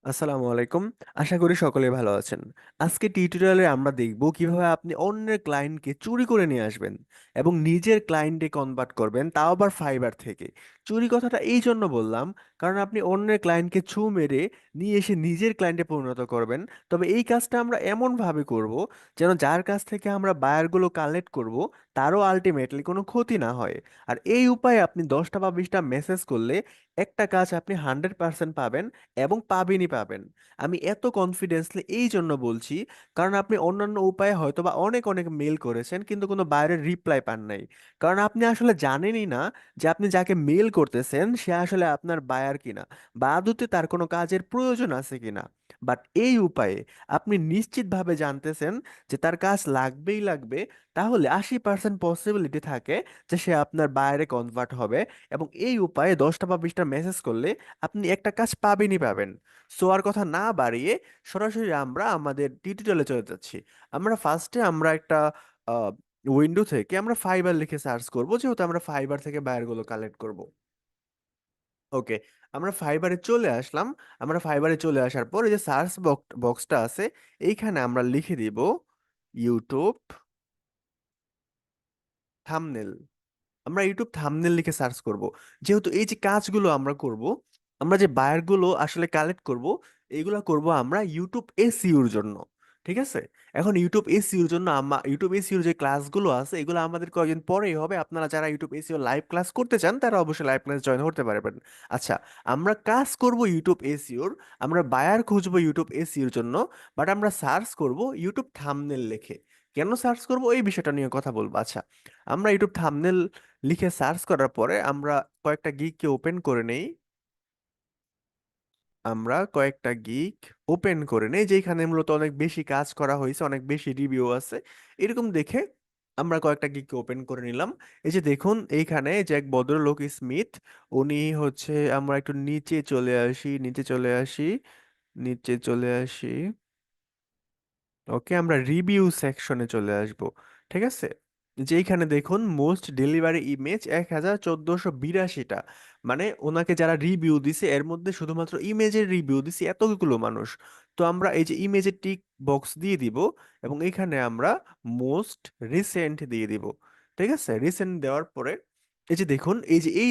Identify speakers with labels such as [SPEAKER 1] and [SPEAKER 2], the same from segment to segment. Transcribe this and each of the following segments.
[SPEAKER 1] আসসালামু আলাইকুম। আশা করি সকলে ভালো আছেন। আজকে টিউটোরিয়ালে আমরা দেখব কিভাবে আপনি অন্যের ক্লায়েন্টকে চুরি করে নিয়ে আসবেন এবং নিজের ক্লায়েন্টে কনভার্ট করবেন, তাও আবার ফাইবার থেকে। চুরি কথাটা এই জন্য বললাম, কারণ আপনি অন্যের ক্লায়েন্টকে ছু মেরে নিয়ে এসে নিজের ক্লায়েন্টে পরিণত করবেন। তবে এই কাজটা আমরা এমনভাবে করব যেন যার কাছ থেকে আমরা বায়ারগুলো কালেক্ট করব তারও আলটিমেটলি কোনো ক্ষতি না হয়। আর এই উপায়ে আপনি 10টা বা 20টা মেসেজ করলে একটা কাজ আপনি 100% পাবেন এবং পাবেনই পাবেন। আমি এত কনফিডেন্সলি এই জন্য বলছি, কারণ আপনি অন্যান্য উপায়ে হয়তো বা অনেক অনেক মেল করেছেন কিন্তু কোনো বাইরের রিপ্লাই পান নাই। কারণ আপনি আসলে জানেনই না যে আপনি যাকে মেল করতেছেন সে আসলে আপনার বায়ার কিনা, বা আদতে তার কোনো কাজের প্রয়োজন আছে কিনা। বাট এই উপায়ে আপনি নিশ্চিতভাবে জানতেছেন যে তার কাজ লাগবেই লাগবে। তাহলে 80% পসিবিলিটি থাকে যে সে আপনার বায়ারে কনভার্ট হবে। এবং এই উপায়ে 10টা বা 20টা মেসেজ করলে আপনি একটা কাজ পাবেনই পাবেন। সো আর কথা না বাড়িয়ে সরাসরি আমরা আমাদের টিউটোরিয়ালে চলে যাচ্ছি। আমরা ফার্স্টে একটা উইন্ডো থেকে আমরা ফাইবার লিখে সার্চ করব, যেহেতু আমরা ফাইবার থেকে বায়ারগুলো কালেক্ট করব। ওকে, আমরা ফাইবারে চলে আসলাম। আমরা ফাইবারে চলে আসার পর এই যে সার্চ বক্সটা আছে, এইখানে আমরা লিখে দিব ইউটিউব থাম্বনেল। আমরা ইউটিউব থাম্বনেল লিখে সার্চ করব। যেহেতু এই যে কাজগুলো আমরা করব, আমরা যে বায়ারগুলো আসলে কালেক্ট করব, এইগুলো করব আমরা ইউটিউব এসইওর জন্য। ঠিক আছে? এখন ইউটিউব এসইওর জন্য ইউটিউব এসইওর যে ক্লাসগুলো আছে এগুলো আমাদের কয়েকদিন পরেই হবে। আপনারা যারা ইউটিউব এসইও লাইভ ক্লাস করতে চান তারা অবশ্যই লাইভ ক্লাস জয়েন করতে পারবেন। আচ্ছা, আমরা কাজ করব ইউটিউব এসইওর, আমরা বায়ার খুঁজবো ইউটিউব এসইওর জন্য। বাট আমরা সার্চ করব ইউটিউব থাম্বনেল লিখে। কেন সার্চ করব এই বিষয়টা নিয়ে কথা বলবো। আচ্ছা, আমরা ইউটিউব থাম্বনেল লিখে সার্চ করার পরে আমরা কয়েকটা গিগকে ওপেন করে নেই। আমরা কয়েকটা গিগ ওপেন করে নেই যেখানে মূলত অনেক বেশি কাজ করা হয়েছে, অনেক বেশি রিভিউ আছে। এরকম দেখে আমরা কয়েকটা গিগকে ওপেন করে নিলাম। এই যে দেখুন এইখানে যে এক ভদ্রলোক স্মিথ, উনি হচ্ছে, আমরা একটু নিচে চলে আসি, নিচে চলে আসি, নিচে চলে আসি। ওকে, আমরা রিভিউ সেকশনে চলে আসব। ঠিক আছে? যেইখানে দেখুন মোস্ট ডেলিভারি ইমেজ 1482টা। মানে ওনাকে যারা রিভিউ দিছে এর মধ্যে শুধুমাত্র ইমেজের রিভিউ দিছে এতগুলো মানুষ। তো আমরা এই যে ইমেজের টিক বক্স দিয়ে দিব এবং এখানে আমরা মোস্ট রিসেন্ট দিয়ে দিব। ঠিক আছে? রিসেন্ট দেওয়ার পরে এই যে দেখুন এই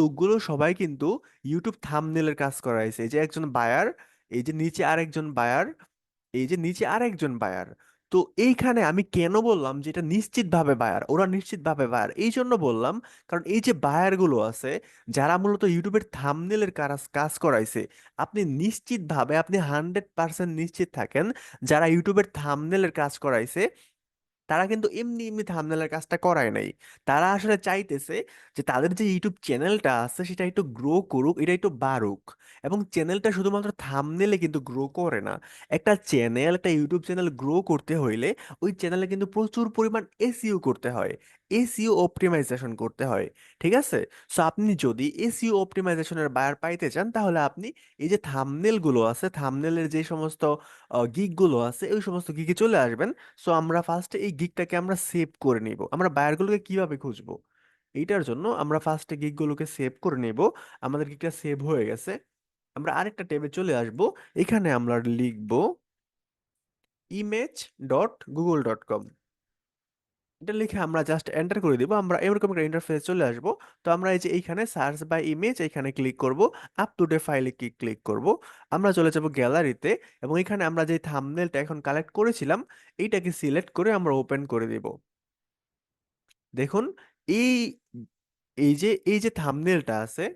[SPEAKER 1] লোকগুলো সবাই কিন্তু ইউটিউব থাম্বনেলের কাজ করা হয়েছে। এই যে একজন বায়ার, এই যে নিচে আরেকজন বায়ার, এই যে নিচে আরেকজন বায়ার। তো এইখানে আমি কেন বললাম যে এটা নিশ্চিতভাবে বায়ার, ওরা নিশ্চিতভাবে বায়ার এই জন্য বললাম, কারণ এই যে বায়ার গুলো আছে যারা মূলত ইউটিউবের থাম্বনেলের কাজ কাজ করাইছে, আপনি নিশ্চিতভাবে, আপনি 100% নিশ্চিত থাকেন, যারা ইউটিউবের থাম্বনেলের কাজ করাইছে তারা কিন্তু এমনি এমনি থাম্বনেলের কাজটা করায় নাই। তারা আসলে চাইতেছে যে তাদের যে ইউটিউব চ্যানেলটা আছে সেটা একটু গ্রো করুক, এটা একটু বাড়ুক। এবং চ্যানেলটা শুধুমাত্র থাম্বনেলে কিন্তু গ্রো করে না। একটা ইউটিউব চ্যানেল গ্রো করতে হইলে ওই চ্যানেলে কিন্তু প্রচুর পরিমাণ এসইও করতে হয়, এসইও অপটিমাইজেশন করতে হয়। ঠিক আছে? সো আপনি যদি এসইও অপটিমাইজেশনের বায়ার পাইতে চান তাহলে আপনি এই যে থাম্বনেল গুলো আছে, থাম্বনেলের যে সমস্ত গিগ গুলো আছে ওই সমস্ত গিগে চলে আসবেন। সো আমরা ফার্স্টে এই গিগটাকে আমরা সেভ করে নিব। আমরা বায়ারগুলোকে কিভাবে খুঁজবো, এইটার জন্য আমরা ফার্স্টে গিগগুলোকে সেভ করে নেব। আমাদের গিগটা সেভ হয়ে গেছে। আমরা আরেকটা ট্যাবে চলে আসব। এখানে আমরা লিখব image.google.com। এটা লিখে আমরা জাস্ট এন্টার করে দিব, আমরা এরকম একটা ইন্টারফেস চলে আসব। তো আমরা এই যে এইখানে সার্চ বাই ইমেজ এখানে ক্লিক করব, আপ টু ডে ফাইলে ক্লিক করব। আমরা চলে যাব গ্যালারিতে এবং এখানে আমরা যে থাম্বনেলটা এখন কালেক্ট করেছিলাম এইটাকে সিলেক্ট করে আমরা ওপেন করে দিব। দেখুন এই এই যে থাম্বনেলটা আছে,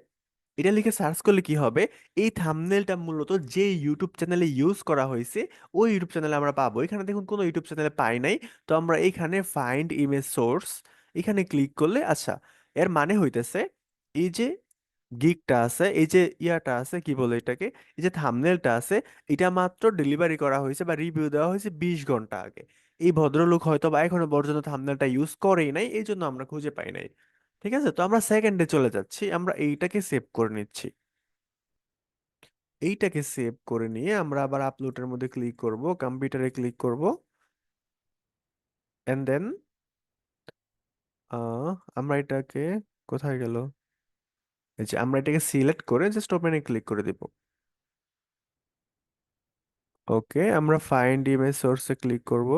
[SPEAKER 1] এটা লিখে সার্চ করলে কি হবে, এই থাম্বনেলটা মূলত যে ইউটিউব চ্যানেলে ইউজ করা হয়েছে ওই ইউটিউব চ্যানেলে আমরা পাবো। এখানে দেখুন কোনো ইউটিউব চ্যানেলে পাই নাই। তো আমরা এখানে ফাইন্ড ইমেজ সোর্স এখানে ক্লিক করলে, আচ্ছা, এর মানে হইতেছে এই যে গিগটা আছে, এই যে ইয়াটা আছে, কি বলে এটাকে, এই যে থাম্বনেলটা আছে, এটা মাত্র ডেলিভারি করা হয়েছে বা রিভিউ দেওয়া হয়েছে 20 ঘন্টা আগে। এই ভদ্রলোক হয়তো বা এখনো পর্যন্ত থাম্বনেলটা ইউজ করেই নাই, এই জন্য আমরা খুঁজে পাই নাই। ঠিক আছে? তো আমরা সেকেন্ডে চলে যাচ্ছি, আমরা এইটাকে সেভ করে নিচ্ছি। এইটাকে সেভ করে নিয়ে আমরা আবার আপলোডের মধ্যে ক্লিক করব, কম্পিউটারে ক্লিক করব, এন্ড দেন আমরা এটাকে, কোথায় গেল, এই যে আমরা এটাকে সিলেক্ট করে জাস্ট ওপেনে ক্লিক করে দিব। ওকে, আমরা ফাইন্ড ইমেজ সোর্সে ক্লিক করব।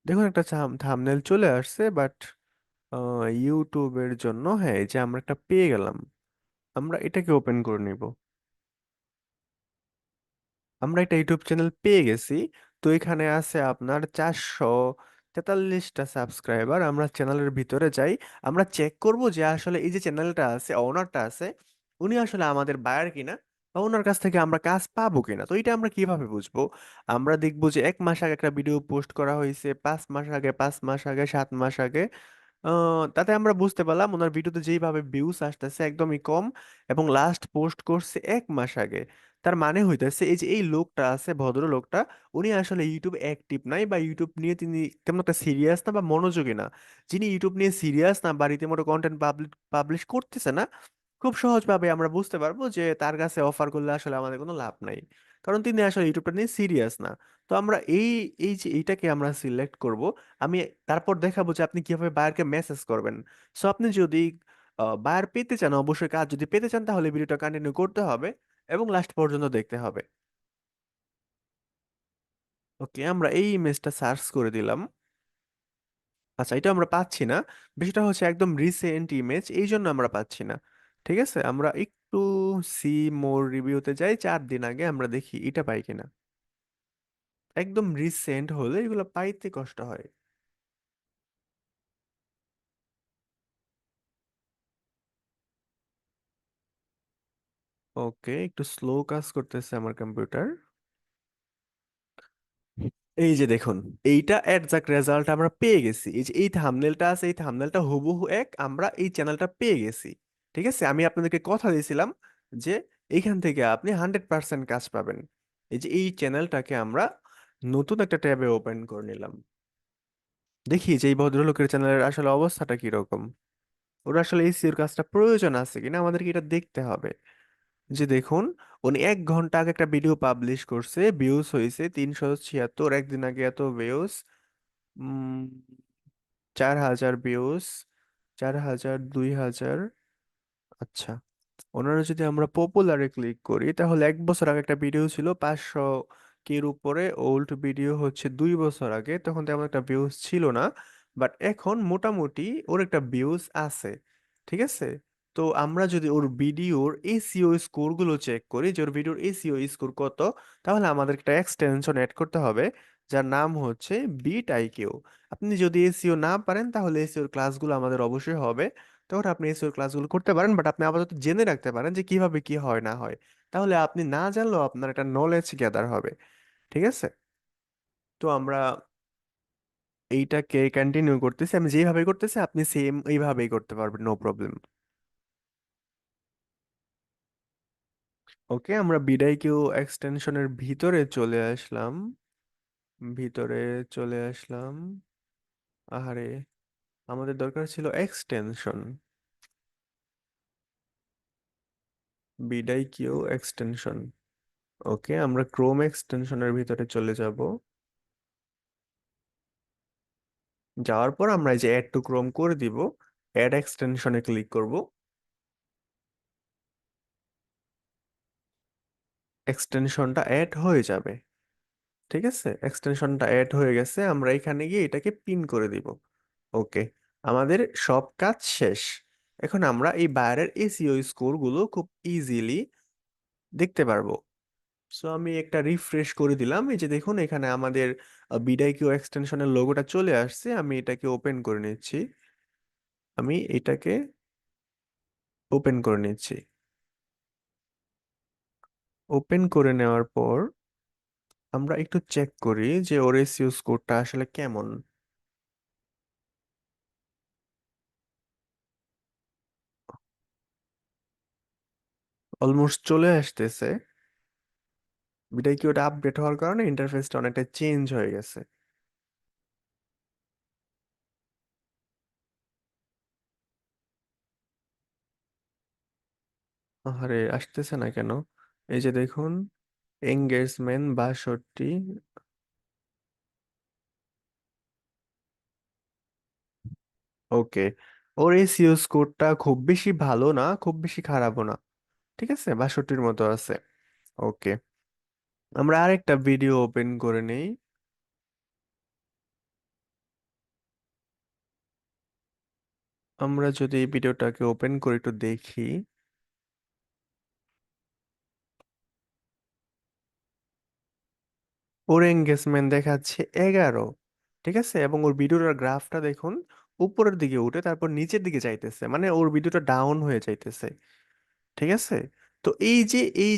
[SPEAKER 1] দেখুন একটা থাম্বনেল চলে আসছে, বাট ইউটিউবের জন্য, হ্যাঁ, এই যে আমরা একটা পেয়ে গেলাম। আমরা এটাকে ওপেন করে নিব। আমরা একটা ইউটিউব চ্যানেল পেয়ে গেছি। তো এখানে আছে আপনার 443টা সাবস্ক্রাইবার। আমরা চ্যানেলের ভিতরে যাই। আমরা চেক করব যে আসলে এই যে চ্যানেলটা আছে, ওনারটা আছে, উনি আসলে আমাদের বায়ার কিনা, বা ওনার কাছ থেকে আমরা কাজ পাবো কিনা। তো এটা আমরা কিভাবে বুঝবো? আমরা দেখবো যে 1 মাস আগে একটা ভিডিও পোস্ট করা হয়েছে, 5 মাস আগে, 5 মাস আগে, 7 মাস আগে। তাতে আমরা বুঝতে পারলাম ওনার ভিডিওতে যেইভাবে ভিউজ আসতেছে একদমই কম, এবং লাস্ট পোস্ট করছে 1 মাস আগে। তার মানে হইতেছে এই যে এই লোকটা আছে, ভদ্র লোকটা, উনি আসলে ইউটিউব অ্যাক্টিভ নাই, বা ইউটিউব নিয়ে তিনি তেমন একটা সিরিয়াস না বা মনোযোগী না। যিনি ইউটিউব নিয়ে সিরিয়াস না বা রীতিমতো কন্টেন্ট পাবলিশ করতেছে না, খুব সহজভাবে আমরা বুঝতে পারবো যে তার কাছে অফার করলে আসলে আমাদের কোনো লাভ নাই, কারণ তিনি আসলে ইউটিউবটা নিয়ে সিরিয়াস না। তো আমরা এই এই যে এইটাকে আমরা সিলেক্ট করব। আমি তারপর দেখাবো যে আপনি কিভাবে বায়ারকে মেসেজ করবেন। সো আপনি যদি বায়ার পেতে চান, অবশ্যই কাজ যদি পেতে চান, তাহলে ভিডিওটা কন্টিনিউ করতে হবে এবং লাস্ট পর্যন্ত দেখতে হবে। ওকে, আমরা এই ইমেজটা সার্চ করে দিলাম। আচ্ছা, এটা আমরা পাচ্ছি না। বিষয়টা হচ্ছে একদম রিসেন্ট ইমেজ, এই জন্য আমরা পাচ্ছি না। ঠিক আছে, আমরা একটু সি মোর রিভিউতে যাই, 4 দিন আগে, আমরা দেখি এটা পাই কিনা। একদম রিসেন্ট হলে এগুলো পাইতে কষ্ট হয়। ওকে, একটু স্লো কাজ করতেছে আমার কম্পিউটার। এই যে দেখুন, এইটা একজাক্ট রেজাল্ট আমরা পেয়ে গেছি। এই যে এই থাম্বনেলটা আছে, এই থাম্বনেলটা হুবহু এক, আমরা এই চ্যানেলটা পেয়ে গেছি। ঠিক আছে, আমি আপনাদেরকে কথা দিয়েছিলাম যে এইখান থেকে আপনি 100% কাজ পাবেন। এই যে এই চ্যানেলটাকে আমরা নতুন একটা ট্যাবে ওপেন করে নিলাম। দেখি যে এই ভদ্রলোকের চ্যানেলের আসলে অবস্থাটা কিরকম। ওর আসলে এই সিওর কাজটা প্রয়োজন আছে কিনা আমাদেরকে এটা দেখতে হবে। যে দেখুন, উনি 1 ঘন্টা আগে একটা ভিডিও পাবলিশ করছে, ভিউজ হয়েছে 376, একদিন আগে এত ভিউজ, 4,000 ভিউজ, 4,000, 2,000। আচ্ছা, ওনারা যদি আমরা পপুলারে ক্লিক করি, তাহলে 1 বছর আগে একটা ভিডিও ছিল 500 কের উপরে, ওল্ড ভিডিও হচ্ছে 2 বছর আগে, তখন তেমন একটা ভিউজ ছিল না। বাট এখন মোটামুটি ওর একটা ভিউজ আছে। ঠিক আছে, তো আমরা যদি ওর ভিডিওর এসইও স্কোর গুলো চেক করি, যে ওর ভিডিওর এসইও স্কোর কত, তাহলে আমাদের একটা এক্সটেনশন অ্যাড করতে হবে, যার নাম হচ্ছে বিট আইকিউ। আপনি যদি এসইও না পারেন, তাহলে এসইওর ক্লাসগুলো আমাদের অবশ্যই হবে, তখন আপনি এসইও ক্লাসগুলো করতে পারেন। বাট আপনি আপাতত জেনে রাখতে পারেন যে কিভাবে কি হয় না হয়, তাহলে আপনি না জানলেও আপনার একটা নলেজ গ্যাদার হবে। ঠিক আছে, তো আমরা এইটাকে কন্টিনিউ করতেছি। আমি যেভাবে করতেছি আপনি সেম এইভাবেই করতে পারবেন, নো প্রবলেম। ওকে, আমরা বিডাই কিউ এক্সটেনশনের ভিতরে চলে আসলাম। ভিতরে চলে আসলাম। আহারে, আমাদের দরকার ছিল এক্সটেনশন, বিডাই কিউ এক্সটেনশন। ওকে, আমরা ক্রোম এক্সটেনশনের ভিতরে চলে যাব। যাওয়ার পর আমরা এই যে অ্যাড টু ক্রোম করে দিব, অ্যাড এক্সটেনশনে ক্লিক করব। এক্সটেনশনটা অ্যাড হয়ে যাবে। ঠিক আছে, এক্সটেনশনটা অ্যাড হয়ে গেছে, আমরা এখানে গিয়ে এটাকে পিন করে দিব। ওকে, আমাদের সব কাজ শেষ। এখন আমরা এই বাইরের এসইও স্কোর গুলো খুব ইজিলি দেখতে পারবো। সো আমি একটা রিফ্রেশ করে দিলাম, এই যে দেখুন এখানে আমাদের বিডাইকিউ এক্সটেনশনের লোগোটা চলে আসছে। আমি এটাকে ওপেন করে নিচ্ছি। আমি এটাকে ওপেন করে নিচ্ছি। ওপেন করে নেওয়ার পর আমরা একটু চেক করি যে ওর এসইও স্কোরটা আসলে কেমন। অলমোস্ট চলে আসতেছে। বিদায় কি ওটা আপডেট হওয়ার কারণে ইন্টারফেসটা অনেকটা চেঞ্জ হয়ে গেছে। আরে, আসতেছে না কেন? এই যে দেখুন, এঙ্গেজমেন্ট 62। ওকে, ওর এসইও স্কোরটা খুব বেশি ভালো না, খুব বেশি খারাপও না। ঠিক আছে, 62-র মতো আছে। ওকে, আমরা আরেকটা ভিডিও ওপেন করে নেই। আমরা যদি এই ভিডিওটাকে ওপেন করে একটু দেখি, ওর এঙ্গেজমেন্ট দেখাচ্ছে 11। ঠিক আছে, এবং ওর ভিডিওটার গ্রাফটা দেখুন, উপরের দিকে উঠে তারপর নিচের দিকে যাইতেছে, মানে ওর ভিডিওটা ডাউন হয়ে যাইতেছে। ঠিক আছে। তো এই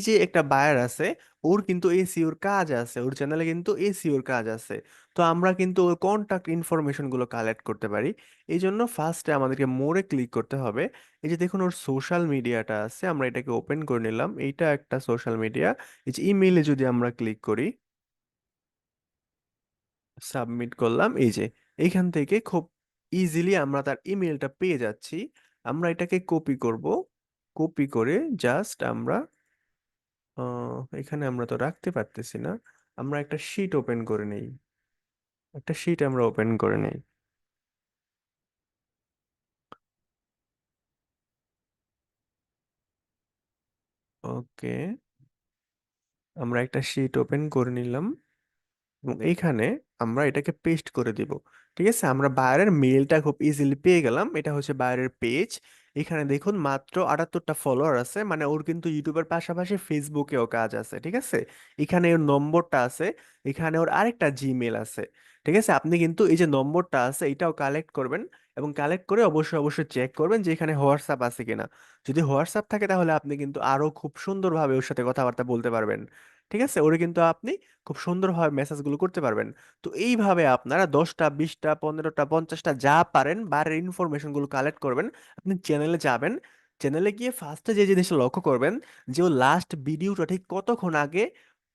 [SPEAKER 1] যে একটা বায়ার আছে, ওর কিন্তু এসিওর কাজ আছে, ওর চ্যানেলে কিন্তু এসিওর কাজ আছে। তো আমরা কিন্তু ওর কন্টাক্ট ইনফরমেশন গুলো কালেক্ট করতে পারি। এই জন্য ফার্স্টে আমাদেরকে মোরে ক্লিক করতে হবে। এই যে দেখুন ওর সোশ্যাল মিডিয়াটা আছে, আমরা এটাকে ওপেন করে নিলাম, এইটা একটা সোশ্যাল মিডিয়া। এই যে ইমেইলে যদি আমরা ক্লিক করি, সাবমিট করলাম, এই যে এইখান থেকে খুব ইজিলি আমরা তার ইমেলটা পেয়ে যাচ্ছি। আমরা এটাকে কপি করব, কপি করে জাস্ট আমরা এখানে আমরা তো রাখতে পারতেছি না, আমরা একটা শিট ওপেন করে নেই, একটা শিট আমরা ওপেন করে নেই। ওকে, আমরা একটা শিট ওপেন করে নিলাম এবং এইখানে আমরা এটাকে পেস্ট করে দিব। ঠিক আছে, আমরা বাইরের মেলটা খুব ইজিলি পেয়ে গেলাম, এটা হচ্ছে বাইরের পেজ। এখানে দেখুন মাত্র 78টা ফলোয়ার আছে, মানে ওর কিন্তু ইউটিউবের পাশাপাশি ফেসবুকেও কাজ আছে। ঠিক আছে, এখানে ওর নম্বরটা আছে, এখানে ওর আরেকটা জিমেল আছে। ঠিক আছে, আপনি কিন্তু এই যে নম্বরটা আছে এটাও কালেক্ট করবেন, এবং কালেক্ট করে অবশ্যই অবশ্যই চেক করবেন যে এখানে হোয়াটসঅ্যাপ আছে কিনা। যদি হোয়াটসঅ্যাপ থাকে তাহলে আপনি কিন্তু আরো খুব সুন্দরভাবে ওর সাথে কথাবার্তা বলতে পারবেন। ঠিক আছে, ওরে কিন্তু আপনি খুব সুন্দরভাবে মেসেজগুলো করতে পারবেন। তো এইভাবে আপনারা 10টা 20টা 15টা 50টা যা পারেন বাইরের ইনফরমেশনগুলো কালেক্ট করবেন। আপনি চ্যানেলে যাবেন, চ্যানেলে গিয়ে ফার্স্টে যে জিনিসটা লক্ষ্য করবেন যে ও লাস্ট ভিডিওটা ঠিক কতক্ষণ আগে,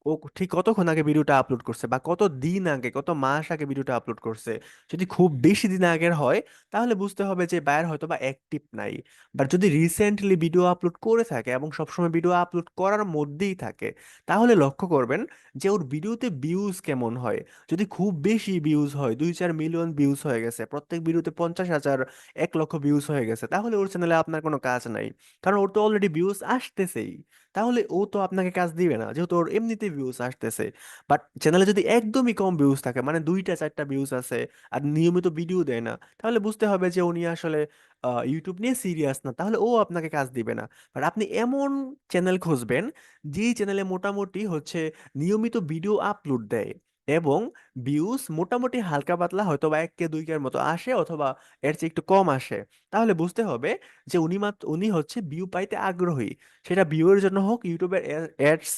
[SPEAKER 1] ও ঠিক কতক্ষণ আগে ভিডিওটা আপলোড করছে, বা কত দিন আগে কত মাস আগে ভিডিওটা আপলোড করছে। যদি খুব বেশি দিন আগের হয় তাহলে বুঝতে হবে যে বায়ার হয়তো বা অ্যাক্টিভ নাই। বাট যদি রিসেন্টলি ভিডিও আপলোড করে থাকে এবং সবসময় ভিডিও আপলোড করার মধ্যেই থাকে, তাহলে লক্ষ্য করবেন যে ওর ভিডিওতে ভিউজ কেমন হয়। যদি খুব বেশি ভিউজ হয়, 2-4 মিলিয়ন ভিউজ হয়ে গেছে, প্রত্যেক ভিডিওতে 50,000 1 লক্ষ ভিউজ হয়ে গেছে, তাহলে ওর চ্যানেলে আপনার কোনো কাজ নাই। কারণ ওর তো অলরেডি ভিউজ আসতেছেই। তাহলে ও তো আপনাকে কাজ দিবে না, যেহেতু ওর এমনিতে ভিউজ আসতেছে। বাট চ্যানেলে যদি একদমই কম ভিউজ থাকে, মানে 2টা 4টা ভিউজ আছে, আর নিয়মিত ভিডিও দেয় না, তাহলে বুঝতে হবে যে উনি আসলে ইউটিউব নিয়ে সিরিয়াস না, তাহলে ও আপনাকে কাজ দিবে না। বাট আপনি এমন চ্যানেল খুঁজবেন যেই চ্যানেলে মোটামুটি হচ্ছে নিয়মিত ভিডিও আপলোড দেয়, এবং ভিউজ মোটামুটি হালকা পাতলা হয়তো বা 1K 2K মতো আসে, অথবা এর চেয়ে একটু কম আসে। তাহলে বুঝতে হবে যে উনি হচ্ছে ভিউ পাইতে আগ্রহী। সেটা ভিউয়ের জন্য হোক, ইউটিউবের অ্যাডস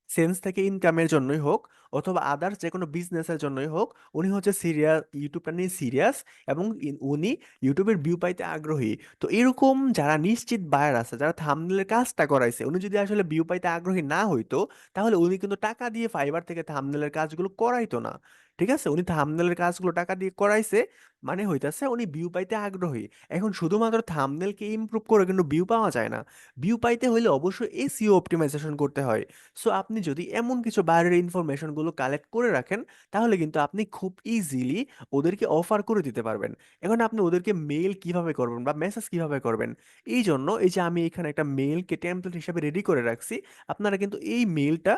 [SPEAKER 1] সেন্স থেকে ইনকামের জন্যই হোক, অথবা আদার্স যে কোনো বিজনেসের জন্যই হোক, উনি হচ্ছে সিরিয়াস, ইউটিউবটা নিয়ে সিরিয়াস, এবং উনি ইউটিউবের ভিউ পাইতে আগ্রহী। তো এরকম যারা নিশ্চিত বায়ার আছে, যারা থাম্বনেলের কাজটা করাইছে, উনি যদি আসলে ভিউ পাইতে আগ্রহী না হইতো, তাহলে উনি কিন্তু টাকা দিয়ে ফাইবার থেকে থাম্বনেলের কাজগুলো করাইতো না। ঠিক আছে, উনি থাম্বনেলের কাজগুলো টাকা দিয়ে করাইছে, মানে হইতাছে উনি ভিউ পাইতে আগ্রহী। এখন শুধুমাত্র থাম্বনেলকে ইমপ্রুভ করে কিন্তু ভিউ পাওয়া যায় না। ভিউ পাইতে হলে অবশ্যই এসইও অপটিমাইজেশন করতে হয়। সো আপনি যদি এমন কিছু বাইরের ইনফরমেশন গুলো কালেক্ট করে রাখেন, তাহলে কিন্তু আপনি খুব ইজিলি ওদেরকে অফার করে দিতে পারবেন। এখন আপনি ওদেরকে মেল কিভাবে করবেন বা মেসেজ কিভাবে করবেন, এই জন্য এই যে আমি এখানে একটা মেলকে টেমপ্লেট হিসেবে রেডি করে রাখছি। আপনারা কিন্তু এই মেলটা,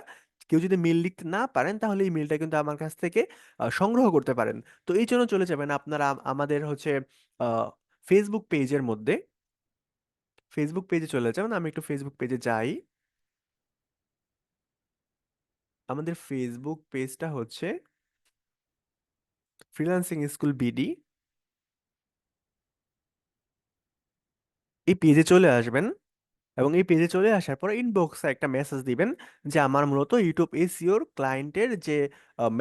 [SPEAKER 1] কেউ যদি মেল লিখতে না পারেন তাহলে এই মেলটা কিন্তু আমার কাছ থেকে সংগ্রহ করতে পারেন। তো এই জন্য চলে যাবেন আপনারা আমাদের হচ্ছে ফেসবুক পেজের মধ্যে, ফেসবুক পেজে চলে যাবেন, আমি একটু ফেসবুক পেজে যাই। আমাদের ফেসবুক পেজটা হচ্ছে ফ্রিল্যান্সিং স্কুল বিডি। এই পেজে চলে আসবেন, এবং এই পেজে চলে আসার পর ইনবক্সে একটা মেসেজ দিবেন যে আমার মূলত ইউটিউব এসইওর ক্লায়েন্টের যে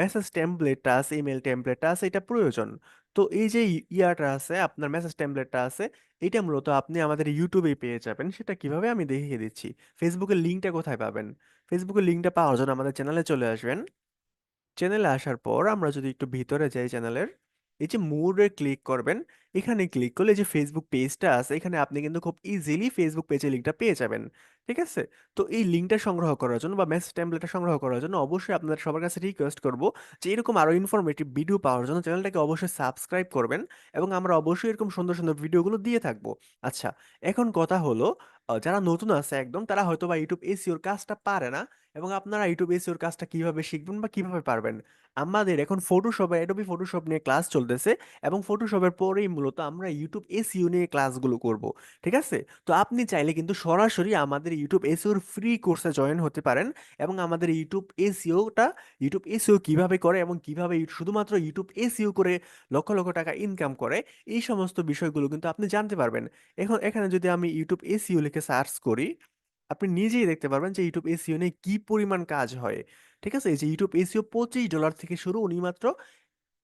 [SPEAKER 1] মেসেজ টেমপ্লেটটা আছে, ইমেল টেমপ্লেটটা আছে, এটা প্রয়োজন। তো এই যে ইয়াটা আছে, আপনার মেসেজ টেমপ্লেটটা আছে, এটা মূলত আপনি আমাদের ইউটিউবে পেয়ে যাবেন। সেটা কিভাবে আমি দেখিয়ে দিচ্ছি। ফেসবুকের লিঙ্কটা কোথায় পাবেন? ফেসবুকের লিঙ্কটা পাওয়ার জন্য আমাদের চ্যানেলে চলে আসবেন। চ্যানেলে আসার পর আমরা যদি একটু ভিতরে যাই চ্যানেলের, এই যে মোরে ক্লিক করবেন, এখানে ক্লিক করলে যে ফেসবুক পেজটা আছে, এখানে আপনি কিন্তু খুব ইজিলি ফেসবুক পেজের লিঙ্কটা পেয়ে যাবেন। ঠিক আছে, তো এই লিঙ্কটা সংগ্রহ করার জন্য বা মেসেজ টেমপ্লেটটা সংগ্রহ করার জন্য অবশ্যই আপনাদের সবার কাছে রিকোয়েস্ট করব যে এরকম আরো ইনফরমেটিভ ভিডিও পাওয়ার জন্য চ্যানেলটাকে অবশ্যই সাবস্ক্রাইব করবেন, এবং আমরা অবশ্যই এরকম সুন্দর সুন্দর ভিডিওগুলো দিয়ে থাকবো। আচ্ছা, এখন কথা হলো যারা নতুন আছে একদম, তারা হয়তো বা ইউটিউব এসইওর কাজটা পারে না। এবং আপনারা ইউটিউব এসইওর কাজটা কিভাবে শিখবেন বা কিভাবে পারবেন, আমাদের এখন ফটোশপে, অ্যাডোবি ফটোশপ নিয়ে ক্লাস চলতেছে। এবং ফটোশপের পরেই মূলত আমরা ইউটিউব এসইও নিয়ে ক্লাসগুলো করব। ঠিক আছে? তো আপনি চাইলে কিন্তু সরাসরি আমাদের ইউটিউব এসইওর ফ্রি কোর্সে জয়েন হতে পারেন। এবং আমাদের ইউটিউব এসইও কিভাবে করে এবং কিভাবে শুধুমাত্র ইউটিউব এসইও করে লক্ষ লক্ষ টাকা ইনকাম করে, এই সমস্ত বিষয়গুলো কিন্তু আপনি জানতে পারবেন। এখন এখানে যদি আমি ইউটিউব এসইও লিখে সার্চ করি, আপনি নিজেই দেখতে পারবেন যে ইউটিউব এসইও নিয়ে কি পরিমাণ কাজ হয়। ঠিক আছে? এই যে ইউটিউব এসইও $25 থেকে শুরু, উনি মাত্র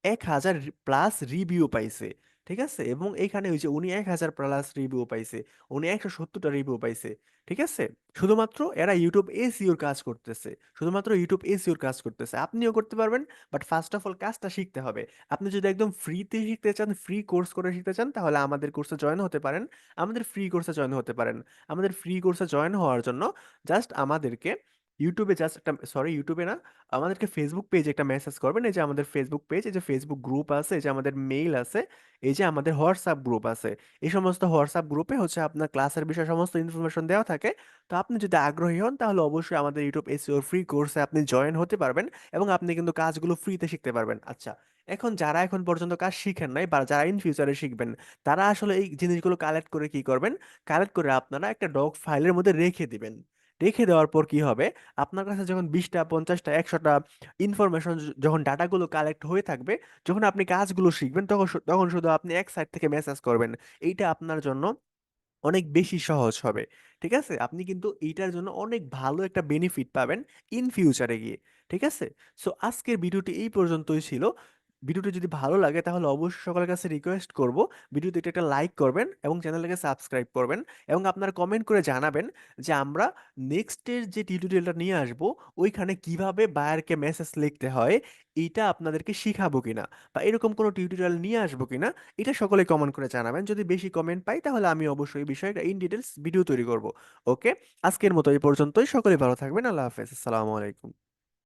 [SPEAKER 1] 1,000 প্লাস রিভিউ পাইছে। ঠিক আছে? এবং এখানে ওই যে উনি 1,000 প্লাস রিভিউ পাইছে, উনি 170টা রিভিউ পাইছে। ঠিক আছে? শুধুমাত্র এরা ইউটিউব এসইওর কাজ করতেছে, শুধুমাত্র ইউটিউব এসইওর কাজ করতেছে, আপনিও করতে পারবেন। বাট ফার্স্ট অফ অল কাজটা শিখতে হবে। আপনি যদি একদম ফ্রিতে শিখতে চান, ফ্রি কোর্স করে শিখতে চান, তাহলে আমাদের কোর্সে জয়েন হতে পারেন। আমাদের ফ্রি কোর্সে জয়েন হতে পারেন। আমাদের ফ্রি কোর্সে জয়েন হওয়ার জন্য জাস্ট আমাদেরকে ইউটিউবে জাস্ট একটা, সরি ইউটিউবে না, আমাদেরকে ফেসবুক পেজে একটা মেসেজ করবেন। এই যে আমাদের ফেসবুক পেজ, এই যে ফেসবুক গ্রুপ আছে, এই যে আমাদের মেইল আছে, এই যে আমাদের হোয়াটসঅ্যাপ গ্রুপ আছে। এই সমস্ত হোয়াটসঅ্যাপ গ্রুপে হচ্ছে আপনার ক্লাসের বিষয়ে সমস্ত ইনফরমেশন দেওয়া থাকে। তো আপনি যদি আগ্রহী হন, তাহলে অবশ্যই আমাদের ইউটিউব এসইও ফ্রি কোর্সে আপনি জয়েন হতে পারবেন। এবং আপনি কিন্তু কাজগুলো ফ্রিতে শিখতে পারবেন। আচ্ছা, এখন যারা এখন পর্যন্ত কাজ শিখেন নাই বা যারা ইন ফিউচারে শিখবেন, তারা আসলে এই জিনিসগুলো কালেক্ট করে কি করবেন? কালেক্ট করে আপনারা একটা ডক ফাইলের মধ্যে রেখে দিবেন। রেখে দেওয়ার পর কি হবে? আপনার কাছে যখন 20টা, 50টা, 100টা ইনফরমেশন, যখন ডাটাগুলো কালেক্ট হয়ে থাকবে, যখন আপনি কাজগুলো শিখবেন, তখন শুধু আপনি এক সাইড থেকে মেসেজ করবেন। এইটা আপনার জন্য অনেক বেশি সহজ হবে। ঠিক আছে? আপনি কিন্তু এইটার জন্য অনেক ভালো একটা বেনিফিট পাবেন ইন ফিউচারে গিয়ে। ঠিক আছে? সো আজকের ভিডিওটি এই পর্যন্তই ছিল। ভিডিওটি যদি ভালো লাগে তাহলে অবশ্যই সকলের কাছে রিকোয়েস্ট করব, ভিডিওতে একটা লাইক করবেন এবং চ্যানেলটাকে সাবস্ক্রাইব করবেন। এবং আপনারা কমেন্ট করে জানাবেন যে আমরা নেক্সটের যে টিউটোরিয়ালটা নিয়ে আসব, ওইখানে কিভাবে বায়ারকে মেসেজ লিখতে হয় এইটা আপনাদেরকে শিখাবো কিনা, বা এরকম কোনো টিউটোরিয়াল নিয়ে আসবো কিনা, এটা সকলে কমেন্ট করে জানাবেন। যদি বেশি কমেন্ট পাই তাহলে আমি অবশ্যই এই বিষয়ে ইন ডিটেলস ভিডিও তৈরি করব। ওকে, আজকের মতো এই পর্যন্তই। সকলে ভালো থাকবেন। আল্লাহ হাফেজ। আসসালামু আলাইকুম।